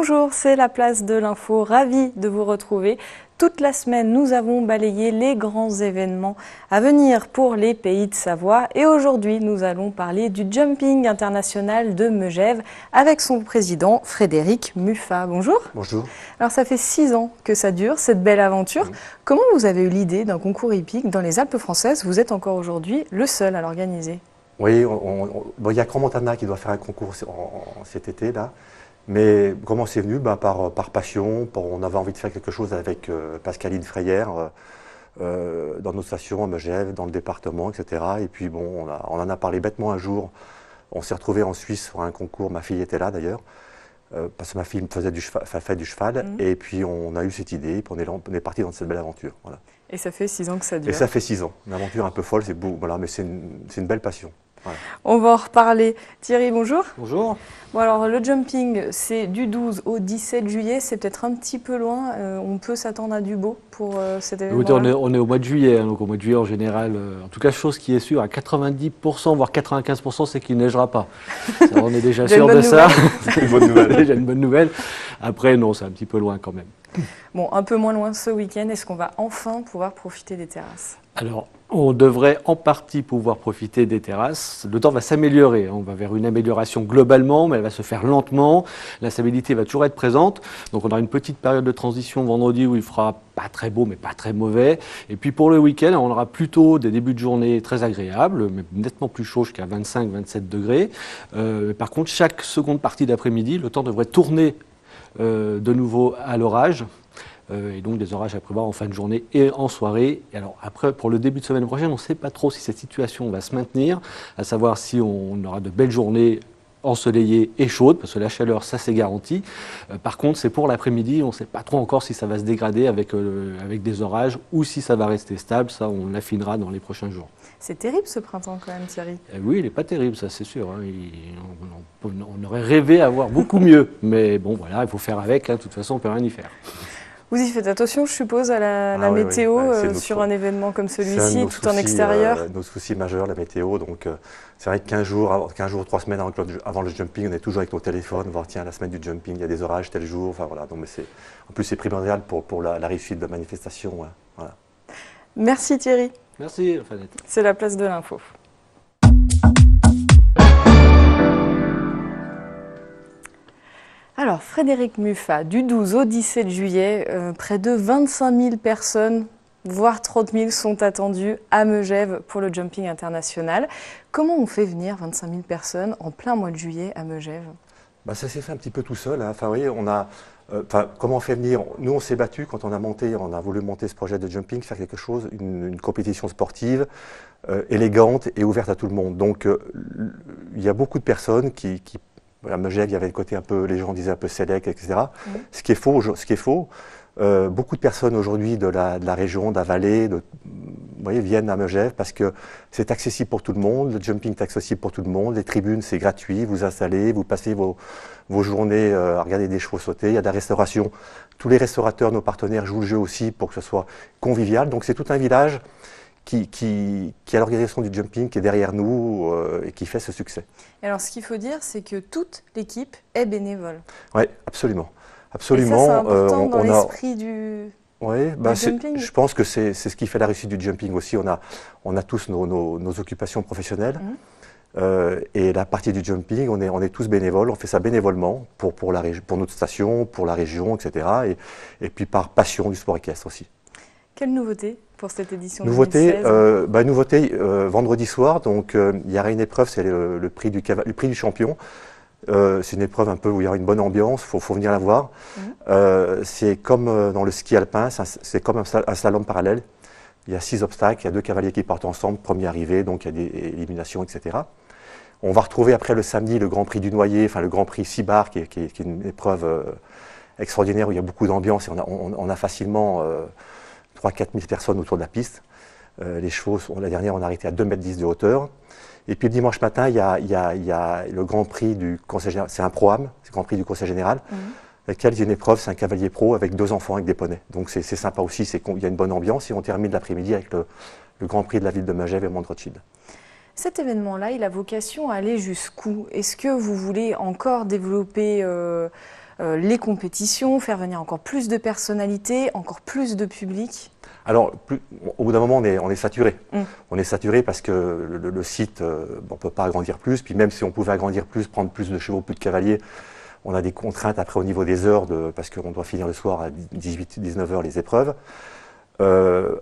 Bonjour, c'est la place de l'info, ravi de vous retrouver. Toute la semaine, nous avons balayé les grands événements à venir pour les pays de Savoie. Et aujourd'hui, nous allons parler du jumping international de Megève avec son président Frédéric Muffat. Bonjour. Bonjour. Alors ça fait 6 ans que ça dure, cette belle aventure. Oui. Comment vous avez eu l'idée d'un concours hippique dans les Alpes françaises? Vous êtes encore aujourd'hui le seul à l'organiser. Oui, il y a Grand Montana qui doit faire un concours cet été là. Mais comment c'est venu? Par passion, on avait envie de faire quelque chose avec Pascaline Frayère dans nos stations à Megève, dans le département, etc. Et puis bon, on en a parlé bêtement un jour. On s'est retrouvés en Suisse sur un concours, ma fille était là d'ailleurs, parce que ma fille fait du cheval. Et puis on a eu cette idée, puis on est parti dans cette belle aventure. Voilà. Et ça fait 6 ans que ça dure. Et ça fait 6 ans. Une aventure un peu folle, c'est beau, voilà, mais c'est une belle passion. Voilà. On va en reparler. Thierry, bonjour. Bonjour. Bon alors le jumping, c'est du 12 au 17 juillet, c'est peut-être un petit peu loin. On peut s'attendre à du beau pour cet événement. Écoutez, on est au mois de juillet, hein, donc au mois de juillet en général, en tout cas chose qui est sûre, à 90% voire 95%, c'est qu'il ne neigera pas. Ça, on est déjà sûr de ça. C'est une bonne nouvelle. Déjà une bonne nouvelle. Après non, c'est un petit peu loin quand même. Bon, un peu moins loin ce week-end, est-ce qu'on va enfin pouvoir profiter des terrasses? Alors, on devrait en partie pouvoir profiter des terrasses. Le temps va s'améliorer. On va vers une amélioration globalement, mais elle va se faire lentement. La stabilité va toujours être présente. Donc, on aura une petite période de transition vendredi où il fera pas très beau, mais pas très mauvais. Et puis, pour le week-end, on aura plutôt des débuts de journée très agréables, mais nettement plus chauds jusqu'à 25-27 degrés. Par contre, chaque seconde partie d'après-midi, le temps devrait tourner de nouveau à l'orage. Et donc des orages à prévoir en fin de journée et en soirée. Et alors après, pour le début de semaine prochaine, on ne sait pas trop si cette situation va se maintenir, à savoir si on aura de belles journées ensoleillées et chaudes, parce que la chaleur, ça c'est garanti. Par contre, c'est pour l'après-midi, on ne sait pas trop encore si ça va se dégrader avec des orages ou si ça va rester stable. Ça, on l'affinera dans les prochains jours. C'est terrible ce printemps quand même, Thierry. Oui, il n'est pas terrible, ça c'est sûr. Hein. On aurait rêvé avoir beaucoup mieux. Mais bon, voilà, il faut faire avec. Hein. De toute façon, on ne peut rien y faire. Vous y faites attention, je suppose, à la météo sur un événement comme celui-ci, tout en extérieur. Nos soucis majeurs, la météo. Donc, c'est vrai que 15 jours, 3 semaines avant le jumping, on est toujours avec nos téléphones, voir tiens, la semaine du jumping, il y a des orages tel jour. Enfin, voilà. Donc, en plus, c'est primordial pour la réussite de la manifestation. Hein. Voilà. Merci Thierry. Merci, Fanette. C'est la place de l'info. Alors, Frédéric Muffat, du 12 au 17 juillet, près de 25 000 personnes, voire 30 000 sont attendues à Megève pour le jumping international. Comment on fait venir 25 000 personnes en plein mois de juillet à Megève? Ça s'est fait un petit peu tout seul. Hein. Enfin, oui, comment on fait venir? Nous, on s'est battu quand on a voulu monter ce projet de jumping, faire quelque chose, une compétition sportive, élégante et ouverte à tout le monde. Donc, il y a beaucoup de personnes qui à Megève, il y avait le côté un peu, les gens disaient un peu sélect, etc. Ce qui est faux. Beaucoup de personnes aujourd'hui de la région, de la vallée, viennent à Megève parce que c'est accessible pour tout le monde. Le jumping est accessible pour tout le monde. Les tribunes, c'est gratuit. Vous installez, vous passez vos journées à regarder des chevaux sauter. Il y a de la restauration. Tous les restaurateurs, nos partenaires jouent le jeu aussi pour que ce soit convivial. Donc c'est tout un village qui a l'organisation du jumping qui est derrière nous et qui fait ce succès. Et alors ce qu'il faut dire, c'est que toute l'équipe est bénévole. Oui, absolument. Absolument. Et ça, c'est important dans l'esprit du jumping. Je pense que c'est ce qui fait la réussite du jumping aussi. On a tous nos occupations professionnelles. Et la partie du jumping, on est tous bénévoles. On fait ça bénévolement pour notre station, pour la région, etc. Et puis par passion du sport équestre aussi. Quelle nouveauté pour cette édition 2016? Nouveauté, vendredi soir, donc il y aura une épreuve, c'est le prix du champion. C'est une épreuve un peu où il y aura une bonne ambiance, faut venir la voir. C'est comme dans le ski alpin, c'est comme un slalom parallèle. Il y a 6 obstacles, il y a 2 cavaliers qui partent ensemble, premier arrivé, donc il y a des éliminations, etc. On va retrouver après le samedi le Grand Prix du Noyer, enfin le Grand Prix Cibar, qui est une épreuve extraordinaire où il y a beaucoup d'ambiance et on a facilement 3-4 000 personnes autour de la piste. Les chevaux, la dernière, on a arrêté à 2,10 m de hauteur. Et puis le dimanche matin, il y a le Grand Prix du Conseil Général. C'est un pro-am, c'est le Grand Prix du Conseil Général. Lequel il y a une épreuve, c'est un cavalier pro avec 2 enfants avec des poneys. Donc c'est sympa aussi, il y a une bonne ambiance. Et on termine l'après-midi avec le Grand Prix de la ville de Megève et Mont-Rothschild. Cet événement-là, il a vocation à aller jusqu'où? Est-ce que vous voulez encore développer les compétitions, faire venir encore plus de personnalités, encore plus de public? Alors, au bout d'un moment, on est saturé. On est saturé parce que le site, on ne peut pas agrandir plus. Puis même si on pouvait agrandir plus, prendre plus de chevaux, plus de cavaliers, on a des contraintes après au niveau des heures, parce qu'on doit finir le soir à 18-19 heures les épreuves.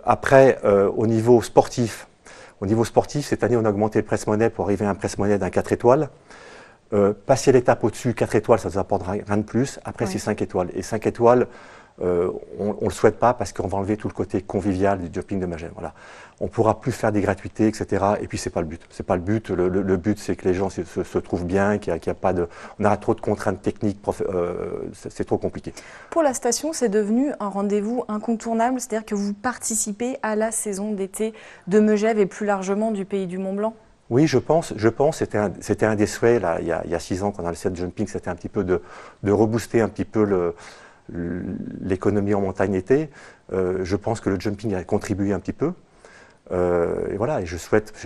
Après, au niveau sportif, cette année, on a augmenté le presse-monnaie pour arriver à un presse-monnaie d'un 4 étoiles. Passer l'étape au-dessus, 4 étoiles, ça ne nous apporte rien de plus. Après, c'est 5 étoiles. Et 5 étoiles, on ne le souhaite pas parce qu'on va enlever tout le côté convivial du jumping de Megève. Voilà. On ne pourra plus faire des gratuités, etc. Et puis, ce n'est pas le but. C'est pas le but. Le but, c'est que les gens se trouvent bien, qu'il y a pas de... On aura trop de contraintes techniques, c'est trop compliqué. Pour la station, c'est devenu un rendez-vous incontournable, c'est-à-dire que vous participez à la saison d'été de Megève et plus largement du Pays du Mont-Blanc? Oui, je pense. C'était un des souhaits, là, il y a 6 ans, quand on a le set jumping, c'était un petit peu de rebooster un petit peu l'économie en montagne été. Je pense que le jumping a contribué un petit peu. Et voilà, et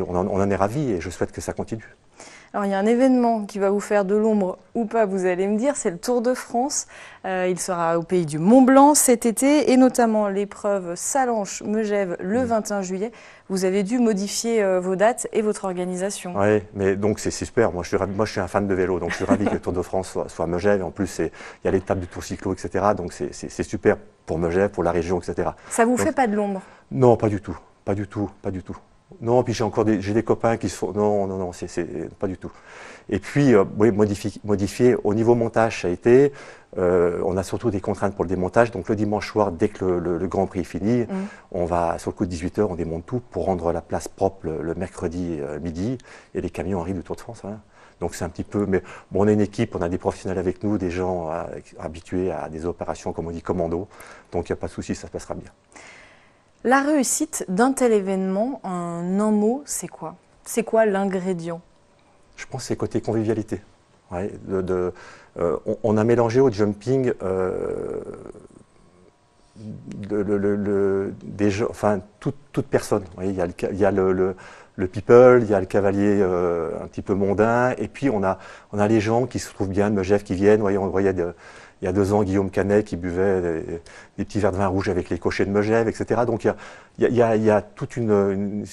on en est ravis et je souhaite que ça continue. Alors il y a un événement qui va vous faire de l'ombre ou pas, vous allez me dire, c'est le Tour de France. Il sera au Pays du Mont-Blanc cet été et notamment l'épreuve Sallanches-Megève le 21 juillet. Vous avez dû modifier vos dates et votre organisation. Oui, mais donc c'est super. Moi je suis un fan de vélo, donc je suis ravi que le Tour de France soit à Megève. En plus, il y a l'étape du Tour cyclo, etc. Donc c'est super pour Megève, pour la région, etc. Ça vous fait pas de l'ombre? Non, pas du tout. Pas du tout, pas du tout. Non, puis j'ai des copains qui sont... Non, c'est pas du tout. Et puis, oui, modifier au niveau montage, ça a été... on a surtout des contraintes pour le démontage. Donc le dimanche soir, dès que le Grand Prix est fini, on va, sur le coup de 18h, on démonte tout pour rendre la place propre le mercredi midi. Et les camions arrivent du Tour de France. Voilà. Donc c'est un petit peu... Mais bon, on a une équipe, on a des professionnels avec nous, des gens habitués à des opérations, comme on dit, commando. Donc il n'y a pas de souci, ça se passera bien. La réussite d'un tel événement, en un mot, c'est quoi? C'est quoi l'ingrédient? Je pense que c'est côté convivialité. Ouais, on a mélangé au jumping des gens, enfin toute personne. Il y a le people, il y a le cavalier un petit peu mondain, et puis on a les gens qui se trouvent bien de Megève qui viennent. On voyait il y a 2 ans, Guillaume Canet qui buvait des petits verres de vin rouge avec les cochers de Megève, etc. Donc il y a toute une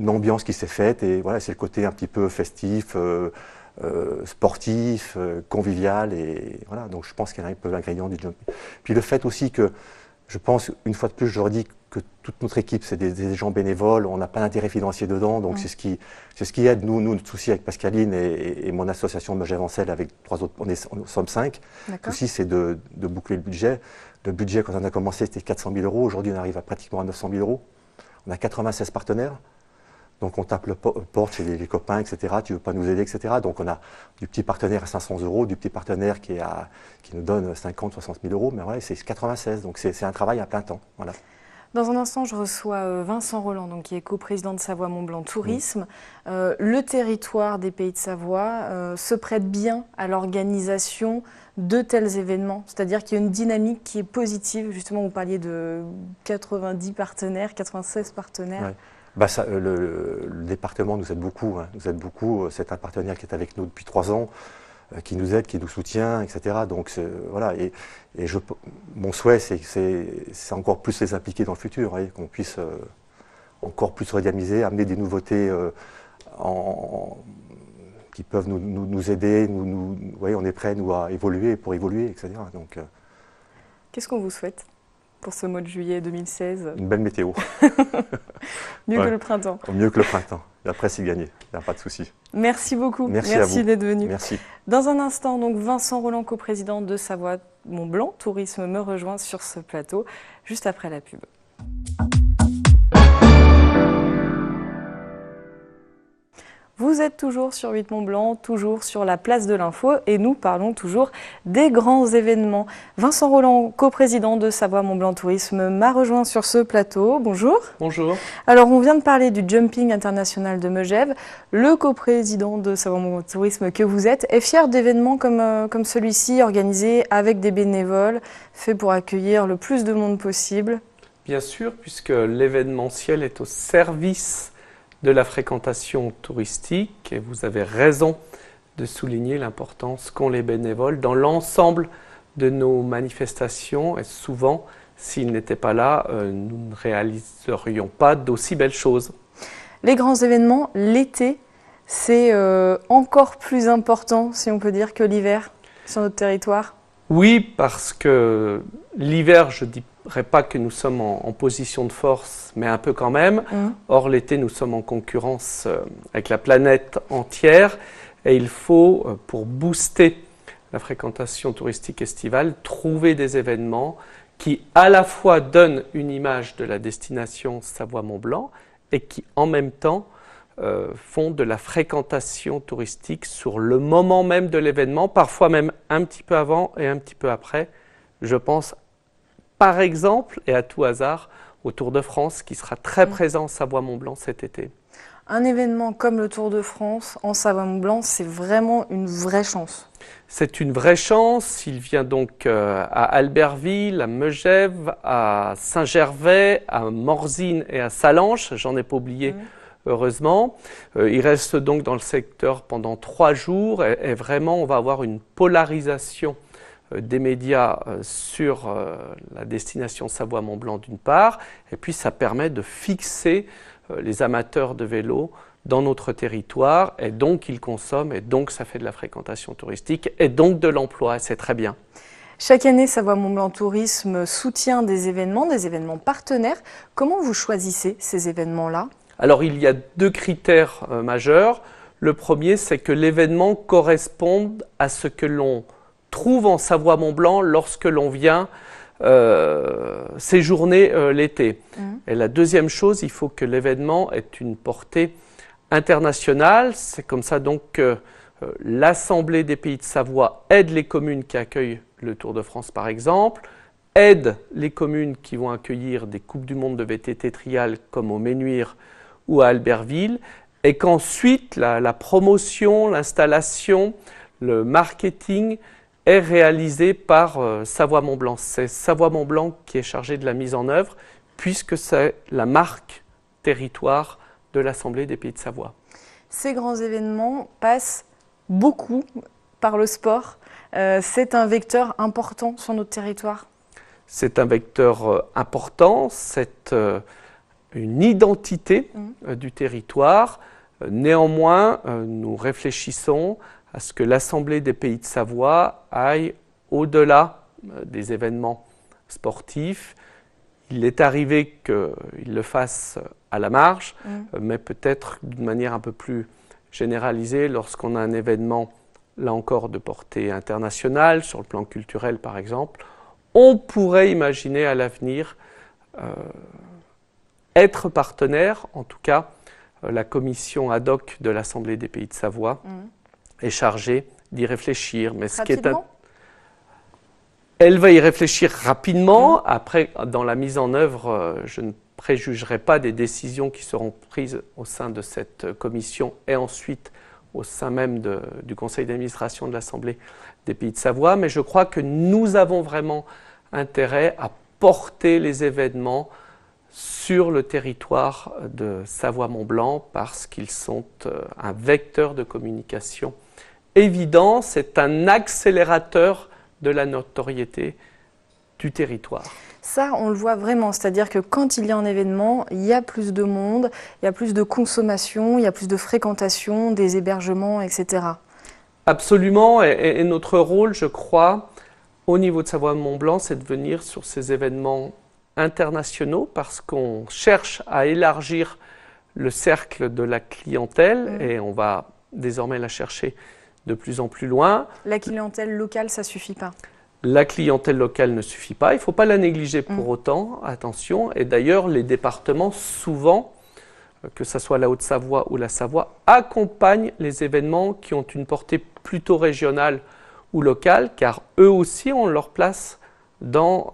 ambiance qui s'est faite, et voilà, c'est le côté un petit peu festif, sportif, convivial, et voilà. Donc je pense qu'il y a un peu l'ingrédient du jumping. Puis le fait aussi que, je pense, une fois de plus, je leur dis que toute notre équipe, c'est des gens bénévoles, on n'a pas d'intérêt financier dedans, donc c'est ce qui aide. Nous, notre souci avec Pascaline et mon association Megève Ancel, avec 3 autres, on sommes 5. Le souci, c'est de boucler le budget. Le budget, quand on a commencé, c'était 400 000 €. Aujourd'hui, on arrive pratiquement à 900 000 €. On a 96 partenaires. Donc on tape le porte chez les copains, etc. Tu veux pas nous aider, etc. Donc on a du petit partenaire à 500 €, du petit partenaire qui nous donne 50, 60 000 €. Mais voilà, c'est 96. Donc c'est un travail à plein temps. Voilà. Dans un instant, je reçois Vincent Rolland, donc, qui est coprésident de Savoie Mont-Blanc Tourisme. Le territoire des Pays de Savoie se prête bien à l'organisation de tels événements. C'est-à-dire qu'il y a une dynamique qui est positive. Justement, vous parliez de 90 partenaires, 96 partenaires. Ouais. Bah ça, le département nous aide beaucoup. Hein, nous aide beaucoup. C'est un partenaire qui est avec nous depuis 3 ans, qui nous aide, qui nous soutient, etc. Donc voilà. Et mon souhait, c'est encore plus les impliquer dans le futur, hein, qu'on puisse encore plus organiser, amener des nouveautés qui peuvent nous aider. On est prêts, nous, à évoluer, pour évoluer, etc. Donc, qu'est-ce qu'on vous souhaite pour ce mois de juillet 2016? Une belle météo. Mieux que le printemps. Mieux que le printemps. Et après, c'est gagné. Il n'y a pas de souci. Merci beaucoup. Merci d'être venu. Merci. Dans un instant, donc, Vincent Rolland, coprésident de Savoie Mont-Blanc Tourisme, me rejoint sur ce plateau, juste après la pub. Vous êtes toujours sur 8 Mont-Blanc, toujours sur la place de l'info, et nous parlons toujours des grands événements. Vincent Rolland, coprésident de Savoie Mont-Blanc Tourisme, m'a rejoint sur ce plateau. Bonjour. Bonjour. Alors, on vient de parler du Jumping International de Megève. Le coprésident de Savoie Mont-Blanc Tourisme que vous êtes est fier d'événements comme celui-ci, organisés avec des bénévoles, faits pour accueillir le plus de monde possible. Bien sûr, puisque l'événementiel est au service de la fréquentation touristique, et vous avez raison de souligner l'importance qu'ont les bénévoles dans l'ensemble de nos manifestations et souvent, s'il n'était pas là, nous ne réaliserions pas d'aussi belles choses. Les grands événements, l'été, c'est encore plus important, si on peut dire, que l'hiver sur notre territoire? Oui, parce que l'hiver, je ne dirais pas que nous sommes en position de force, mais un peu quand même. Or, l'été, nous sommes en concurrence avec la planète entière et il faut, pour booster la fréquentation touristique estivale, trouver des événements qui à la fois donnent une image de la destination Savoie-Mont-Blanc et qui en même temps font de la fréquentation touristique sur le moment même de l'événement, parfois même un petit peu avant et un petit peu après. Je pense par exemple, et à tout hasard, au Tour de France qui sera très présent en Savoie-Mont-Blanc cet été. Un événement comme le Tour de France en Savoie-Mont-Blanc, c'est vraiment une vraie chance. C'est une vraie chance. Il vient donc à Albertville, à Megève, à Saint-Gervais, à Morzine et à Sallanches. J'en ai pas oublié, heureusement. Il reste donc dans le secteur pendant 3 jours et vraiment on va avoir une polarisation des médias sur la destination Savoie-Mont-Blanc d'une part, et puis ça permet de fixer les amateurs de vélo dans notre territoire, et donc ils consomment, et donc ça fait de la fréquentation touristique, et donc de l'emploi, et c'est très bien. Chaque année, Savoie-Mont-Blanc Tourisme soutient des événements partenaires. Comment vous choisissez ces événements-là? Alors il y a 2 critères majeurs. Le premier, c'est que l'événement corresponde à ce que l'on trouve en Savoie-Mont-Blanc lorsque l'on vient séjourner l'été. Et la deuxième chose, il faut que l'événement ait une portée internationale. C'est comme ça donc que l'Assemblée des Pays de Savoie aide les communes qui accueillent le Tour de France par exemple, aide les communes qui vont accueillir des Coupes du Monde de VTT trial comme au Ménuire ou à Albertville, et qu'ensuite la promotion, l'installation, le marketing est réalisé par Savoie-Mont-Blanc. C'est Savoie-Mont-Blanc qui est chargé de la mise en œuvre, puisque c'est la marque territoire de l'Assemblée des Pays de Savoie. Ces grands événements passent beaucoup par le sport. C'est un vecteur important sur notre territoire. C'est un vecteur important, c'est une identité du territoire. Néanmoins, nous réfléchissons à ce que l'Assemblée des Pays de Savoie aille au-delà des événements sportifs. Il est arrivé qu'il le fasse à la marge, mais peut-être d'une manière un peu plus généralisée lorsqu'on a un événement, là encore, de portée internationale, sur le plan culturel par exemple. On pourrait imaginer à l'avenir être partenaire, en tout cas la commission ad hoc de l'Assemblée des Pays de Savoie est chargée d'y réfléchir. Mais ce qui est elle va y réfléchir rapidement. Après, dans la mise en œuvre, je ne préjugerai pas des décisions qui seront prises au sein de cette commission et ensuite au sein même du conseil d'administration de l'Assemblée des Pays de Savoie. Mais je crois que nous avons vraiment intérêt à porter les événements sur le territoire de Savoie-Mont-Blanc parce qu'ils sont un vecteur de communication évident, c'est un accélérateur de la notoriété du territoire. Ça, on le voit vraiment, c'est-à-dire que quand il y a un événement, il y a plus de monde, il y a plus de consommation, il y a plus de fréquentation, des hébergements, etc. Absolument, et notre rôle, je crois, au niveau de Savoie-Mont-Blanc, c'est de venir sur ces événements internationaux parce qu'on cherche à élargir le cercle de la clientèle et on va désormais la chercher de plus en plus loin. La clientèle locale, ça ne suffit pas? La clientèle locale ne suffit pas, il ne faut pas la négliger pour autant, attention. Et d'ailleurs, les départements, souvent, que ce soit la Haute-Savoie ou la Savoie, accompagnent les événements qui ont une portée plutôt régionale ou locale, car eux aussi ont leur place dans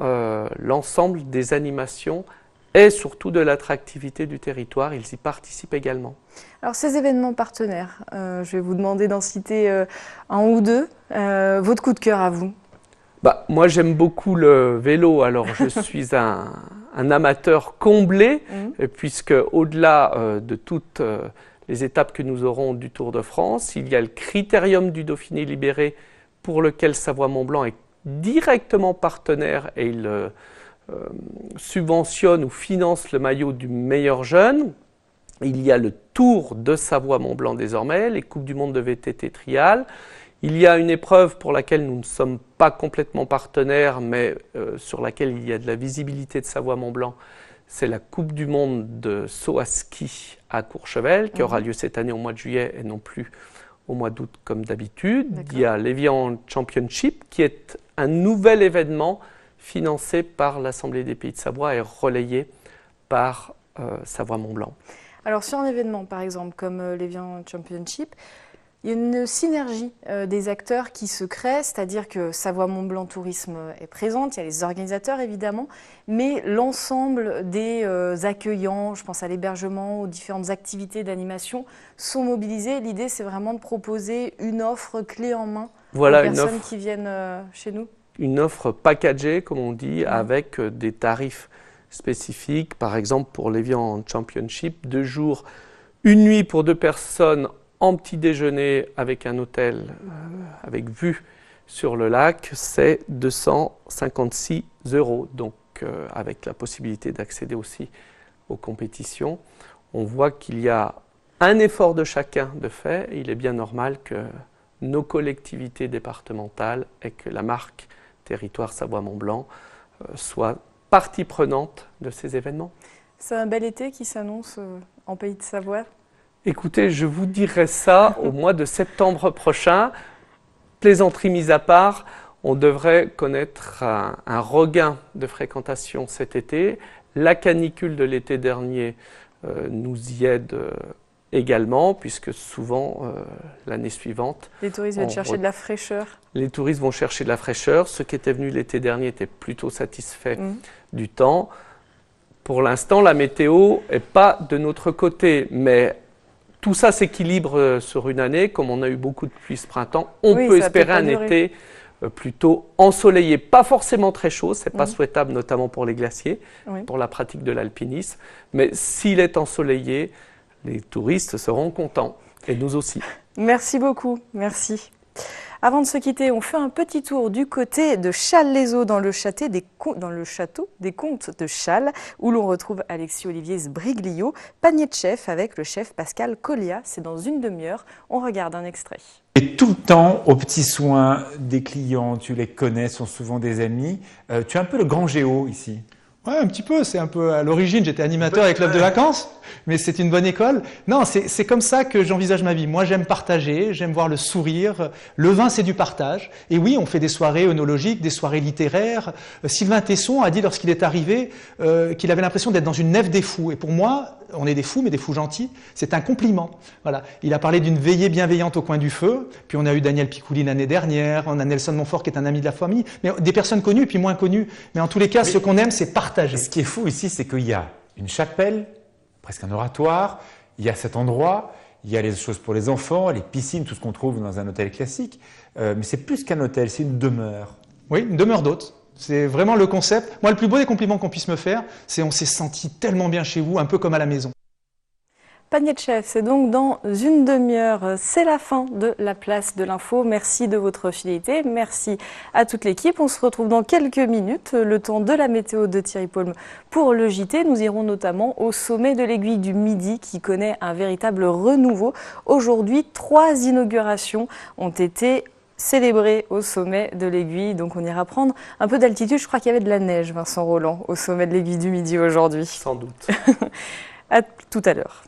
l'ensemble des animations et surtout de l'attractivité du territoire. Ils y participent également. Alors ces événements partenaires, je vais vous demander d'en citer un ou deux. Votre coup de cœur à vous? Moi j'aime beaucoup le vélo, alors je suis un amateur comblé, puisque au-delà de toutes les étapes que nous aurons du Tour de France, il y a le critérium du Dauphiné libéré pour lequel Savoie-Mont-Blanc est directement partenaire et il subventionne ou finance le maillot du meilleur jeune. Il y a le Tour de Savoie-Mont-Blanc désormais, les Coupes du Monde de VTT trial. Il y a une épreuve pour laquelle nous ne sommes pas complètement partenaires, mais sur laquelle il y a de la visibilité de Savoie-Mont-Blanc. C'est la Coupe du Monde de saut à ski à Courchevel, qui aura lieu cette année au mois de juillet et non plus au mois d'août comme d'habitude. Il y a l'Evian Championship, qui est un nouvel événement financé par l'Assemblée des Pays de Savoie et relayé par Savoie-Mont-Blanc. Alors sur un événement par exemple comme l'Evian Championship, il y a une synergie des acteurs qui se crée, c'est-à-dire que Savoie-Mont-Blanc Tourisme est présente, il y a les organisateurs évidemment, mais l'ensemble des accueillants, je pense à l'hébergement, aux différentes activités d'animation, sont mobilisés. L'idée, c'est vraiment de proposer une offre clé en main aux personnes qui viennent chez nous. Une offre packagée, comme on dit, avec des tarifs spécifiques. Par exemple, pour l'Evian Championship, 2 jours, 1 nuit pour 2 personnes en petit déjeuner avec un hôtel avec vue sur le lac, c'est 256 €. Donc, avec la possibilité d'accéder aussi aux compétitions, on voit qu'il y a un effort de chacun de fait. Et il est bien normal que nos collectivités départementales et que la marque Territoire Savoie-Mont-Blanc soit partie prenante de ces événements. C'est un bel été qui s'annonce en Pays de Savoie. Écoutez, je vous dirai ça au mois de septembre prochain. Plaisanterie mise à part, on devrait connaître un regain de fréquentation cet été. La canicule de l'été dernier nous y aide également, puisque souvent, l'année suivante... Les touristes viennent chercher de la fraîcheur. Les touristes vont chercher de la fraîcheur. Ceux qui étaient venus l'été dernier étaient plutôt satisfaits du temps. Pour l'instant, la météo n'est pas de notre côté, mais tout ça s'équilibre sur une année. Comme on a eu beaucoup de pluie ce printemps, on peut espérer un été plutôt ensoleillé. Pas forcément très chaud, ce n'est pas souhaitable, notamment pour les glaciers, pour la pratique de l'alpinisme. Mais s'il est ensoleillé, les touristes seront contents, et nous aussi. Merci beaucoup, merci. Avant de se quitter, on fait un petit tour du côté de Chasles-les-Eaux dans le château des Comtes de Chasles, où l'on retrouve Alexis-Olivier Sbriglio, panier de chef avec le chef Pascal Collia. C'est dans une demi-heure. On regarde un extrait. Et tout le temps aux petits soins des clients, tu les connais, sont souvent des amis. Tu es un peu le grand géo ici. Ouais, un petit peu. C'est un peu à l'origine, j'étais animateur avec Club de vacances, mais c'est une bonne école. Non, c'est comme ça que j'envisage ma vie. Moi, j'aime partager, j'aime voir le sourire. Le vin, c'est du partage. Et oui, on fait des soirées œnologiques, des soirées littéraires. Sylvain Tesson a dit lorsqu'il est arrivé qu'il avait l'impression d'être dans une nef des fous. Et pour moi, on est des fous, mais des fous gentils. C'est un compliment. Voilà. Il a parlé d'une veillée bienveillante au coin du feu. Puis on a eu Daniel Picouli l'année dernière. On a Nelson Montfort qui est un ami de la famille. Mais des personnes connues puis moins connues. Mais en tous les cas, ce qu'on aime, c'est partager. Ce qui est fou ici, c'est qu'il y a une chapelle, presque un oratoire. Il y a cet endroit. Il y a les choses pour les enfants, les piscines, tout ce qu'on trouve dans un hôtel classique. Mais c'est plus qu'un hôtel, c'est une demeure. Oui, une demeure d'hôte. C'est vraiment le concept. Moi, le plus beau des compliments qu'on puisse me faire, c'est on s'est senti tellement bien chez vous, un peu comme à la maison. Panier de chef, c'est donc dans une demi-heure. C'est la fin de la place de l'info. Merci de votre fidélité. Merci à toute l'équipe. On se retrouve dans quelques minutes, le temps de la météo de Thierry Paulme pour le JT. Nous irons notamment au sommet de l'Aiguille du Midi qui connaît un véritable renouveau. Aujourd'hui, 3 inaugurations ont été célébré au sommet de l'Aiguille. Donc on ira prendre un peu d'altitude. Je crois qu'il y avait de la neige, Vincent Rolland, au sommet de l'Aiguille du Midi aujourd'hui. Sans doute. À tout à l'heure.